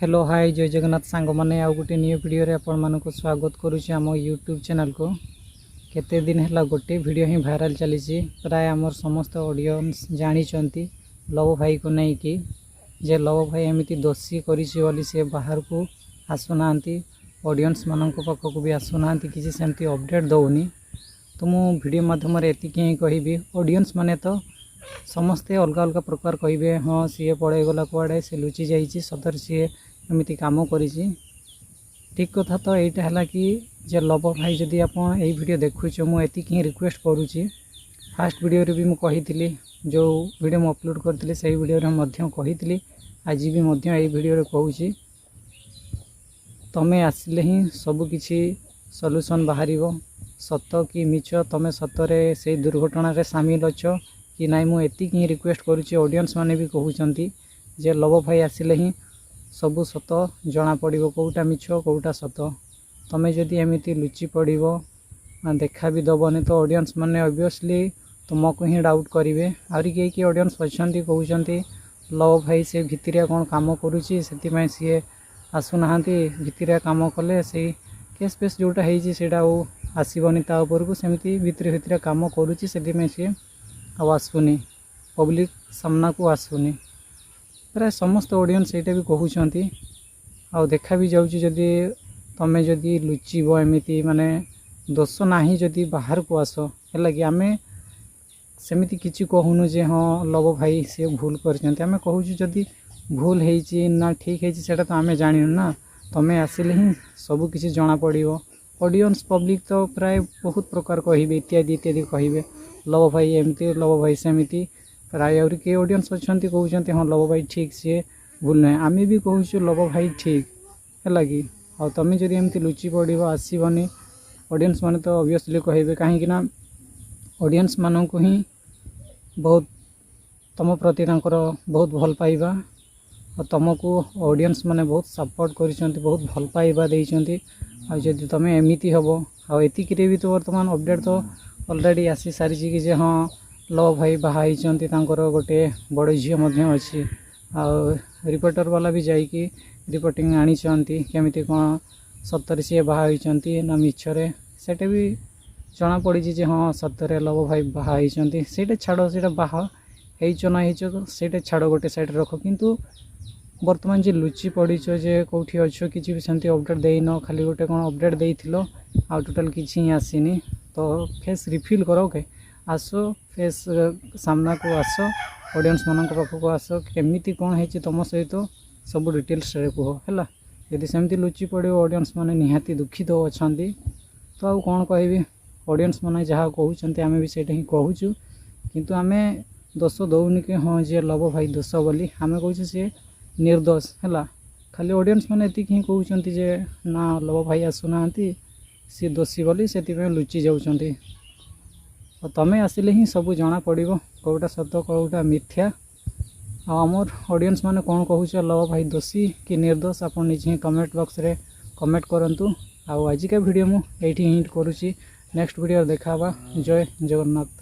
Hello hi जय जगन्नाथ सांग मैंने आउ गोटे न्यू वीडियो रे आपण मानक स्वागत करुच्ची आम यूट्यूब चैनल को। केते दिन है गोटे वीडियो ही भाइराल चली प्राय आमर समस्त ऑडियंस जानी लव भाई को नहीं कि जे लव भाई एमती दोषी करी से बाहर को आसुना ऑडियंस मान पाखक भी आसुना किसी सेमती अपडेट दौनी। तो मु वीडियो माध्यम एतिक ही कहि ऑडियंस माने तो समस्ते अलग अलग प्रकार कहे हाँ सी पड़े गला कुआड़े सी लुचि जाइए सतर सी एमती कम कर ठीक कथा। तो यहाँ है कि जे लव भाई जदि आप वीडियो देखुच मुझे ही रिक्वेस्ट करुँची फास्ट वीडियो रे भी मुझे जो वीडियो मु अपलोड करी से वीडियो कही आज भी वीडियो कहूँ तमें आसिले ही सबकि सॉल्यूशन बाहर सत कि मिछ तमें सतरे से दुर्घटना रे सामिल अच्छ कि नाई मुझे ही रिक्वेस्ट करुँची ऑडियंस माने भी कहते जे लव भाई आसिले ही सबू सत जना पड़ो कौटा मिछ कौटा सत। तमें जदि एमती लुचि पड़ देखा भी दबनी तो ऑडियंस माने ऑब्वियसली तुमको ही डाउट करेंगे। आहरी किए ऑडियंस अच्छा कहते लव भाई से भितरिया कौन काम करुँची से सी आसुना भितरिया काम कले से केस पेस जोटा होटा आसबनी तापर सेमती भितर भितर काम करुँची से सी आसुनी पब्लिक सामना को आसुनी प्राय समस्त ऑडियंस यहाँ भी कहते आ देखा भी जाऊँगी जदि तमें जदि लुचब एमती माने दोष ना जदि बाहर को आस है कि आम सेमती किसी कहूनु जे हाँ लव भाई सी भूल करें कहूँ जदि भूल है ना ठीक है सेटा तो आम जान ना तमें आसिले ही सबकि जना पड़ो। ऑडियंस पब्लिक तो प्राय बहुत प्रकार कहे इत्यादि इत्यादि कहे लव भाई एमती लव भाई सेमती प्राय आउरी के ऑडियंस अच्छा कहते हाँ लव भाई ठीक सी भूल ना आम भी कहूँ लव भाई ठीक है कि तुम जब एमती लुचि पड़ आसबनी ऑडियंस माने तो ऑब्वियसली कहे कहीं ऑडियंस मान को ही बहुत तुम प्रति बहुत भल पाइबा और तुमको ऑडियंस माने बहुत सपोर्ट कर बहुत भल पाइबा देइचंती। आ जदि तुम एमती हम आतिक भी तो बर्तमान अपडेट तो ऑलरेडी आसी सारी कि जे हाँ लव भाई बाहाई गोटे बड़ झील अच्छी आ रिपोर्टर वाला भी जाकि रिपोर्टिंग आनी केमी कौन सतरे सी बाहाई ना मिछरे सेटा भी जना पड़ी जे हाँ सतरे लव भाई बाहाई से छाड़ से बाहा ना से छाड़ गोटे साइड रख किंतु बर्तमान जे लुचि पड़ीच जे कौटी अच्छो किसी भी सेमती अपडेट देन खाली गोटे कौन अपडेट देइथिलो आ टोटाल किसी आसीनी। तो फेस रिफिल करो के आस फेस सामना को आस ऑडियंस मान पाखक आस केमिति कौन है तुम सहित सब डिटेल्स कह है यदि सेमती लुचि पड़ो ऑडियंस माने निहाती दुखित अच्छा तो आउ कौन कहि ऑडियंस माने जहाँ कहते आम भी सेटा ही कहूँ किंतु आम दोष दौनी कि हाँ जे लव भाई दोष बोली आम कहूँ सी निर्दोष है खाली ऑडियंस माने एतिक ही कहते जे ना लव भाई आसुना सी दोषी बोली से लुचि जाऊँच। तमें आसिले ही सब जना पड़ो कौटा सत कौटा मिथ्या आमर ऑडियंस माने कौन कहूँ लव भाई दोषी कि निर्दोष आप निजे ही कमेंट बॉक्स रे कमेंट करंतु। आजिका वीडियो मुझे हिंट करुँची नेक्स्ट वीडियो देखा जय जगन्नाथ।